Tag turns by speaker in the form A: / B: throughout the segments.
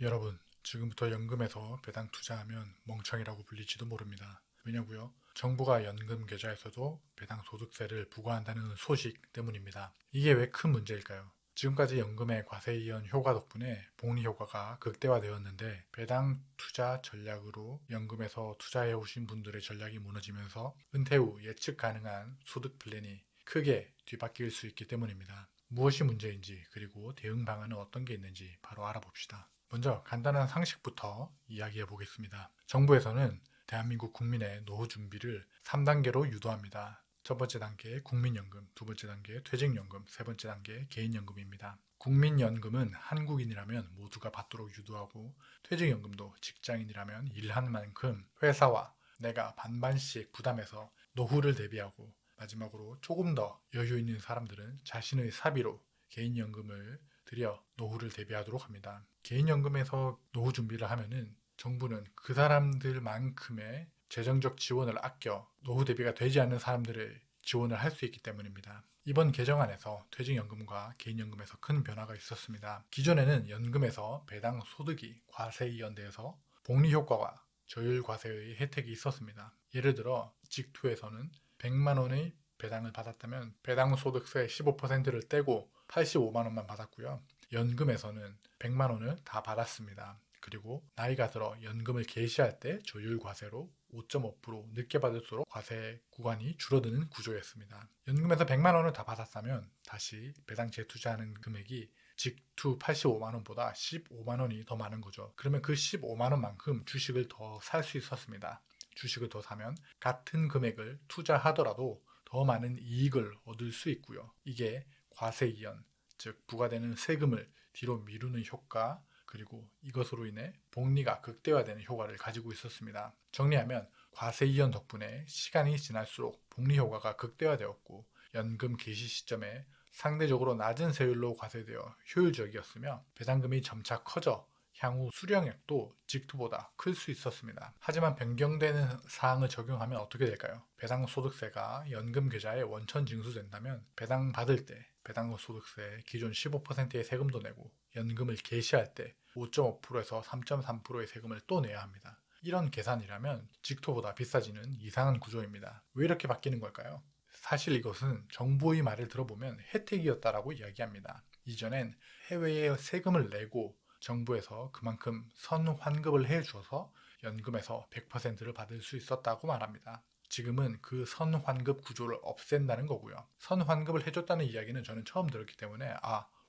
A: 여러분, 지금부터 연금에서 배당 투자하면 멍청이라고 불릴지도 모릅니다. 왜냐고요? 정부가 연금 계좌에서도 배당 소득세를 부과한다는 소식 때문입니다. 이게 왜 큰 문제일까요? 지금까지 연금의 과세이연 효과 덕분에 복리 효과가 극대화되었는데 배당 투자 전략으로 연금에서 투자해 오신 분들의 전략이 무너지면서 은퇴 후 예측 가능한 소득 플랜이 크게 뒤바뀔 수 있기 때문입니다. 무엇이 문제인지 그리고 대응 방안은 어떤 게 있는지 바로 알아봅시다. 먼저 간단한 상식부터 이야기해 보겠습니다. 정부에서는 대한민국 국민의 노후 준비를 3단계로 유도합니다. 첫 번째 단계 국민연금, 두 번째 단계 퇴직연금, 세 번째 단계 개인연금입니다. 국민연금은 한국인이라면 모두가 받도록 유도하고 퇴직연금도 직장인이라면 일한 만큼 회사와 내가 반반씩 부담해서 노후를 대비하고 마지막으로 조금 더 여유 있는 사람들은 자신의 사비로 개인연금을 들여 노후를 대비하도록 합니다. 개인연금에서 노후 준비를 하면은 정부는 그 사람들만큼의 재정적 지원을 아껴 노후 대비가 되지 않는 사람들의 지원을 할 수 있기 때문입니다. 이번 개정안에서 퇴직연금과 개인연금에서 큰 변화가 있었습니다. 기존에는 연금에서 배당 소득이 과세이연돼서 복리 효과와 저율 과세의 혜택이 있었습니다. 예를 들어 직투에서는 100만 원의 배당을 받았다면 배당 소득세 15%를 떼고 85만 원만 받았고요. 연금에서는 100만 원을 다 받았습니다. 그리고 나이가 들어 연금을 개시할 때 조율 과세로 5.5% 늦게 받을수록 과세 구간이 줄어드는 구조였습니다. 연금에서 100만 원을 다 받았다면 다시 배당 재투자하는 금액이 직투 85만 원보다 15만 원이 더 많은 거죠. 그러면 그 15만 원만큼 주식을 더 살 수 있었습니다. 주식을 더 사면 같은 금액을 투자하더라도 더 많은 이익을 얻을 수 있고요. 이게 과세이연, 즉 부과되는 세금을 뒤로 미루는 효과, 그리고 이것으로 인해 복리가 극대화되는 효과를 가지고 있었습니다. 정리하면 과세이연 덕분에 시간이 지날수록 복리 효과가 극대화되었고 연금 개시 시점에 상대적으로 낮은 세율로 과세되어 효율적이었으며 배당금이 점차 커져 향후 수령액도 직투보다 클 수 있었습니다. 하지만 변경되는 사항을 적용하면 어떻게 될까요? 배당 소득세가 연금 계좌에 원천 징수된다면 배당 받을 때 배당 소득세 기존 15%의 세금도 내고 연금을 개시할 때 5.5%에서 3.3%의 세금을 또 내야 합니다. 이런 계산이라면 직토보다 비싸지는 이상한 구조입니다. 왜 이렇게 바뀌는 걸까요? 사실 이것은 정부의 말을 들어보면 혜택이었다라고 이야기합니다. 이전엔 해외에 세금을 내고 정부에서 그만큼 선환급을 해줘서 연금에서 100%를 받을 수 있었다고 말합니다. 지금은 그 선환급 구조를 없앤다는 거고요. 선환급을 해줬다는 이야기는 저는 처음 들었기 때문에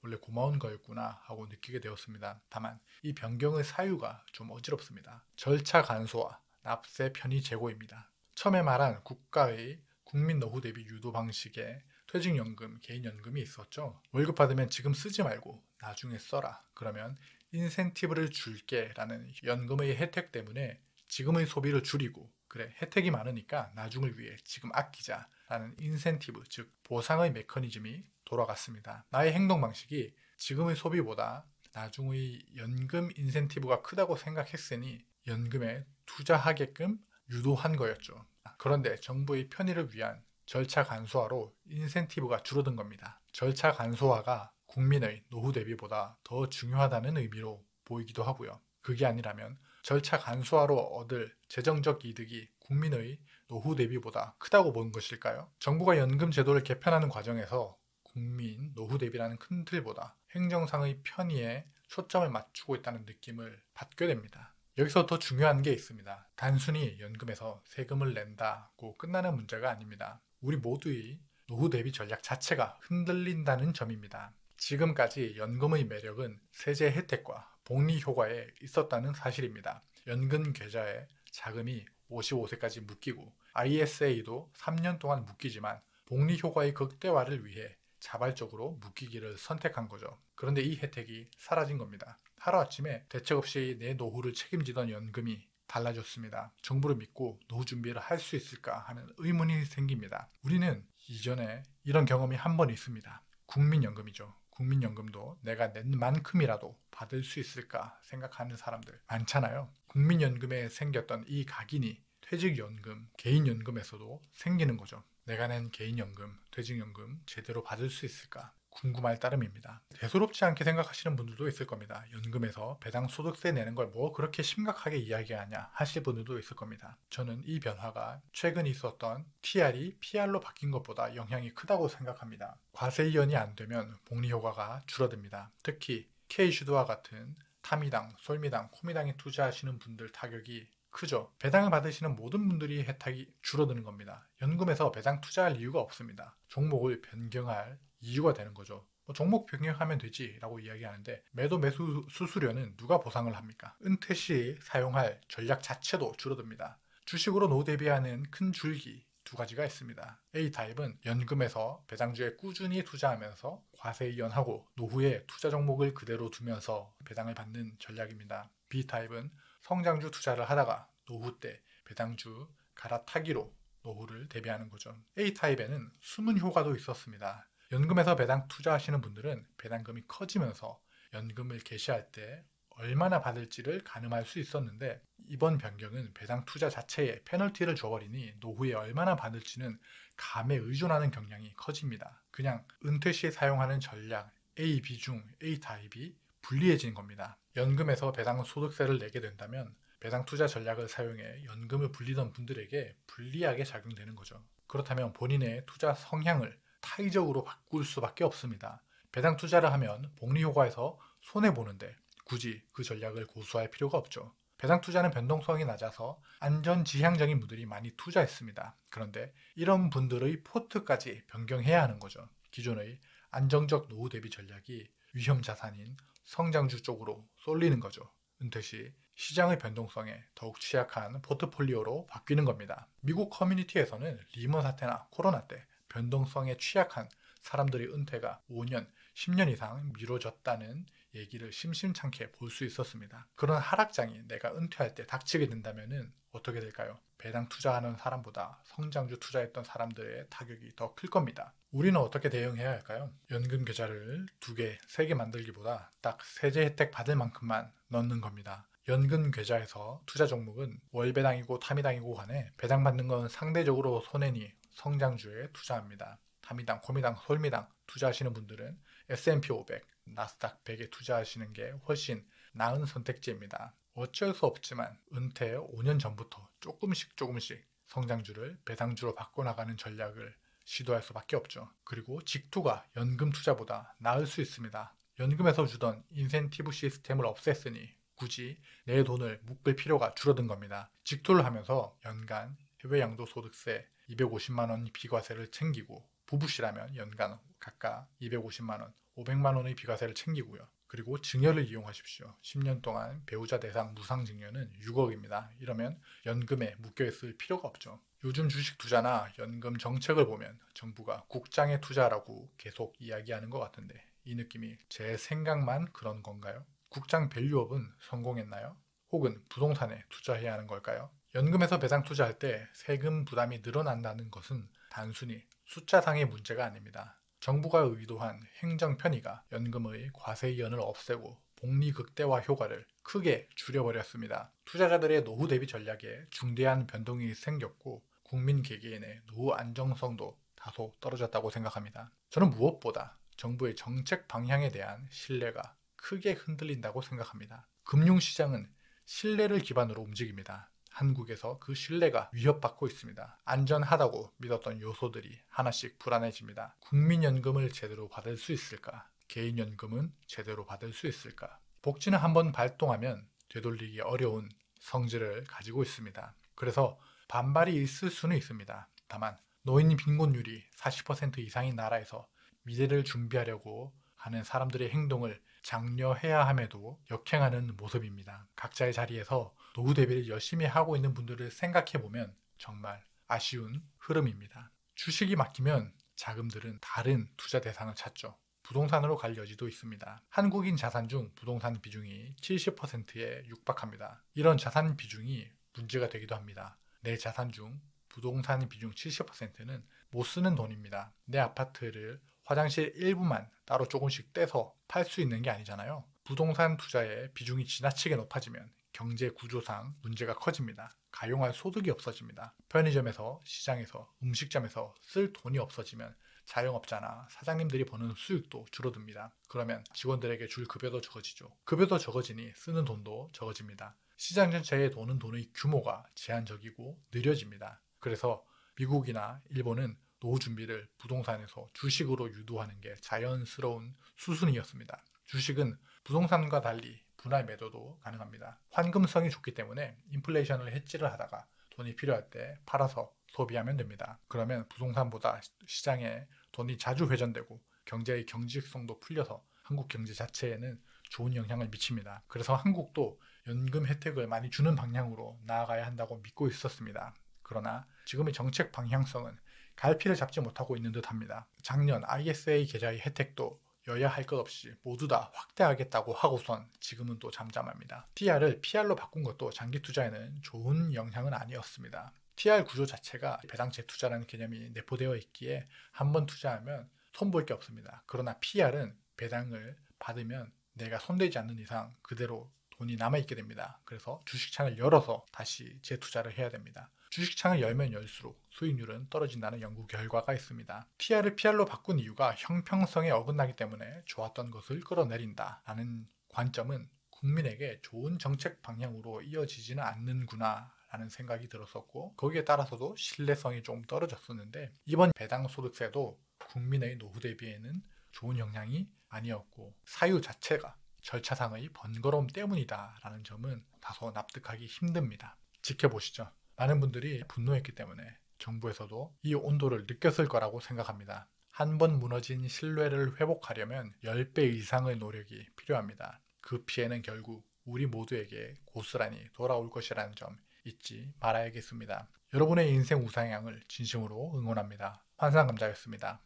A: 원래 고마운 거였구나 하고 느끼게 되었습니다. 다만 이 변경의 사유가 좀 어지럽습니다. 절차 간소화, 납세 편의 제고입니다. 처음에 말한 국가의 국민 노후 대비 유도 방식에 퇴직연금, 개인연금이 있었죠. 월급 받으면 지금 쓰지 말고 나중에 써라. 그러면 인센티브를 줄게 라는 연금의 혜택 때문에 지금의 소비를 줄이고 그래 혜택이 많으니까 나중을 위해 지금 아끼자 라는 인센티브 즉 보상의 메커니즘이 돌아갔습니다. 나의 행동 방식이 지금의 소비보다 나중의 연금 인센티브가 크다고 생각했으니 연금에 투자하게끔 유도한 거였죠. 그런데 정부의 편의를 위한 절차 간소화로 인센티브가 줄어든 겁니다. 절차 간소화가 국민의 노후 대비보다 더 중요하다는 의미로 보이기도 하고요. 그게 아니라면 절차 간소화로 얻을 재정적 이득이 국민의 노후 대비보다 크다고 보는 것일까요? 정부가 연금 제도를 개편하는 과정에서 국민 노후 대비라는 큰 틀보다 행정상의 편의에 초점을 맞추고 있다는 느낌을 받게 됩니다. 여기서 더 중요한 게 있습니다. 단순히 연금에서 세금을 낸다고 끝나는 문제가 아닙니다. 우리 모두의 노후 대비 전략 자체가 흔들린다는 점입니다. 지금까지 연금의 매력은 세제 혜택과 복리 효과에 있었다는 사실입니다. 연금 계좌에 자금이 55세까지 묶이고 ISA도 3년 동안 묶이지만 복리 효과의 극대화를 위해 자발적으로 묶이기를 선택한 거죠. 그런데 이 혜택이 사라진 겁니다. 하루아침에 대책 없이 내 노후를 책임지던 연금이 달라졌습니다. 정부를 믿고 노후 준비를 할 수 있을까 하는 의문이 생깁니다. 우리는 이전에 이런 경험이 한 번 있습니다. 국민연금이죠. 국민연금도 내가 낸 만큼이라도 받을 수 있을까 생각하는 사람들 많잖아요. 국민연금에 생겼던 이 각인이 퇴직연금, 개인연금에서도 생기는 거죠. 내가 낸 개인연금, 퇴직연금 제대로 받을 수 있을까? 궁금할 따름입니다. 대수롭지 않게 생각하시는 분들도 있을 겁니다. 연금에서 배당 소득세 내는 걸 뭐 그렇게 심각하게 이야기하냐 하실 분들도 있을 겁니다. 저는 이 변화가 최근 있었던 TR이 PR로 바뀐 것보다 영향이 크다고 생각합니다. 과세 이연이 안 되면 복리 효과가 줄어듭니다. 특히 K주도와 같은 타미당, 솔미당, 코미당에 투자하시는 분들 타격이 크죠. 배당을 받으시는 모든 분들이 혜택이 줄어드는 겁니다. 연금에서 배당 투자할 이유가 없습니다. 종목을 변경할 이유가 되는 거죠. 종목 변경하면 되지 라고 이야기하는데 매도 매수 수수료는 누가 보상을 합니까? 은퇴 시 사용할 전략 자체도 줄어듭니다. 주식으로 노후 대비하는 큰 줄기 두 가지가 있습니다. A타입은 연금에서 배당주에 꾸준히 투자하면서 과세 이연하고 노후에 투자 종목을 그대로 두면서 배당을 받는 전략입니다. B타입은 성장주 투자를 하다가 노후 때 배당주 갈아타기로 노후를 대비하는 거죠. A타입에는 숨은 효과도 있었습니다. 연금에서 배당 투자하시는 분들은 배당금이 커지면서 연금을 개시할 때 얼마나 받을지를 가늠할 수 있었는데 이번 변경은 배당 투자 자체에 페널티를 줘버리니 노후에 얼마나 받을지는 감에 의존하는 경향이 커집니다. 그냥 은퇴 시에 사용하는 전략 A, B 중 A타입이 불리해지는 겁니다. 연금에서 배당 소득세를 내게 된다면 배당 투자 전략을 사용해 연금을 불리던 분들에게 불리하게 작용되는 거죠. 그렇다면 본인의 투자 성향을 타의적으로 바꿀 수밖에 없습니다. 배당 투자를 하면 복리 효과에서 손해보는데 굳이 그 전략을 고수할 필요가 없죠. 배당 투자는 변동성이 낮아서 안전지향적인 분들이 많이 투자했습니다. 그런데 이런 분들의 포트까지 변경해야 하는 거죠. 기존의 안정적 노후 대비 전략이 위험 자산인 성장주 쪽으로 쏠리는 거죠. 은퇴 시 시장의 변동성에 더욱 취약한 포트폴리오로 바뀌는 겁니다. 미국 커뮤니티에서는 리먼 사태나 코로나 때 변동성에 취약한 사람들의 은퇴가 5년, 10년 이상 미뤄졌다는 얘기를 심심찮게 볼 수 있었습니다. 그런 하락장이 내가 은퇴할 때 닥치게 된다면 어떻게 될까요? 배당 투자하는 사람보다 성장주 투자했던 사람들의 타격이 더 클 겁니다. 우리는 어떻게 대응해야 할까요? 연금 계좌를 2개, 3개 만들기보다 딱 세제 혜택 받을 만큼만 넣는 겁니다. 연금 계좌에서 투자 종목은 월배당이고 타미당이고 간에 배당받는 건 상대적으로 손해니 성장주에 투자합니다. 타미당, 코미당, 솔미당 투자하시는 분들은 S&P 500, 나스닥 100에 투자하시는 게 훨씬 나은 선택지입니다. 어쩔 수 없지만 은퇴 5년 전부터 조금씩 성장주를 배당주로 바꿔나가는 전략을 시도할 수밖에 없죠. 그리고 직투가 연금 투자보다 나을 수 있습니다. 연금에서 주던 인센티브 시스템을 없앴으니 굳이 내 돈을 묶을 필요가 줄어든 겁니다. 직투를 하면서 연간 해외 양도소득세 250만원 비과세를 챙기고 부부시라면 연간 각각 250만원, 500만원의 비과세를 챙기고요. 그리고 증여를 이용하십시오. 10년 동안 배우자 대상 무상증여는 6억입니다. 이러면 연금에 묶여있을 필요가 없죠. 요즘 주식 투자나 연금 정책을 보면 정부가 국장에 투자라고 계속 이야기하는 것 같은데 이 느낌이 제 생각만 그런 건가요? 국장 밸류업은 성공했나요? 혹은 부동산에 투자해야 하는 걸까요? 연금에서 배당 투자할 때 세금 부담이 늘어난다는 것은 단순히 숫자상의 문제가 아닙니다. 정부가 의도한 행정 편의가 연금의 과세 이연을 없애고 복리 극대화 효과를 크게 줄여버렸습니다. 투자자들의 노후 대비 전략에 중대한 변동이 생겼고 국민 개개인의 노후 안정성도 다소 떨어졌다고 생각합니다. 저는 무엇보다 정부의 정책 방향에 대한 신뢰가 크게 흔들린다고 생각합니다. 금융시장은 신뢰를 기반으로 움직입니다. 한국에서 그 신뢰가 위협받고 있습니다. 안전하다고 믿었던 요소들이 하나씩 불안해집니다. 국민연금을 제대로 받을 수 있을까? 개인연금은 제대로 받을 수 있을까? 복지는 한번 발동하면 되돌리기 어려운 성질을 가지고 있습니다. 그래서 반발이 있을 수는 있습니다. 다만 노인 빈곤율이 40% 이상인 나라에서 미래를 준비하려고 하는 사람들의 행동을 장려해야 함에도 역행하는 모습입니다. 각자의 자리에서 노후 대비를 열심히 하고 있는 분들을 생각해보면 정말 아쉬운 흐름입니다. 주식이 막히면 자금들은 다른 투자 대상을 찾죠. 부동산으로 갈 여지도 있습니다. 한국인 자산 중 부동산 비중이 70%에 육박합니다. 이런 자산 비중이 문제가 되기도 합니다. 내 자산 중 부동산 비중 70%는 못 쓰는 돈입니다. 내 아파트를 화장실 일부만 따로 조금씩 떼서 팔 수 있는 게 아니잖아요. 부동산 투자의 비중이 지나치게 높아지면 경제 구조상 문제가 커집니다. 가용할 소득이 없어집니다. 편의점에서, 시장에서, 음식점에서 쓸 돈이 없어지면 자영업자나 사장님들이 버는 수익도 줄어듭니다. 그러면 직원들에게 줄 급여도 적어지죠. 급여도 적어지니 쓰는 돈도 적어집니다. 시장 전체에 도는 돈의 규모가 제한적이고 느려집니다. 그래서 미국이나 일본은 노후 준비를 부동산에서 주식으로 유도하는 게 자연스러운 수순이었습니다. 주식은 부동산과 달리 분할 매도도 가능합니다. 환금성이 좋기 때문에 인플레이션을 해지를 하다가 돈이 필요할 때 팔아서 소비하면 됩니다. 그러면 부동산보다 시장에 돈이 자주 회전되고 경제의 경직성도 풀려서 한국 경제 자체에는 좋은 영향을 미칩니다. 그래서 한국도 연금 혜택을 많이 주는 방향으로 나아가야 한다고 믿고 있었습니다. 그러나 지금의 정책 방향성은 갈피를 잡지 못하고 있는 듯합니다. 작년 ISA 계좌의 혜택도 여야 할 것 없이 모두 다 확대하겠다고 하고선 지금은 또 잠잠합니다. TR을 PR로 바꾼 것도 장기 투자에는 좋은 영향은 아니었습니다. TR 구조 자체가 배당 재투자라는 개념이 내포되어 있기에 한번 투자하면 손볼 게 없습니다. 그러나 PR은 배당을 받으면 내가 손대지 않는 이상 그대로 돈이 남아있게 됩니다. 그래서 주식창을 열어서 다시 재투자를 해야 됩니다. 주식창을 열면 열수록 수익률은 떨어진다는 연구 결과가 있습니다. TR을 PR로 바꾼 이유가 형평성에 어긋나기 때문에 좋았던 것을 끌어내린다라는 관점은 국민에게 좋은 정책 방향으로 이어지지는 않는구나 라는 생각이 들었었고, 거기에 따라서도 신뢰성이 좀 떨어졌었는데, 이번 배당소득세도 국민의 노후 대비에는 좋은 영향이 아니었고 사유 자체가 절차상의 번거로움 때문이다 라는 점은 다소 납득하기 힘듭니다. 지켜보시죠. 많은 분들이 분노했기 때문에 정부에서도 이 온도를 느꼈을 거라고 생각합니다. 한 번 무너진 신뢰를 회복하려면 10배 이상의 노력이 필요합니다. 그 피해는 결국 우리 모두에게 고스란히 돌아올 것이라는 점 잊지 말아야겠습니다. 여러분의 인생 우상향을 진심으로 응원합니다. 환상감자였습니다.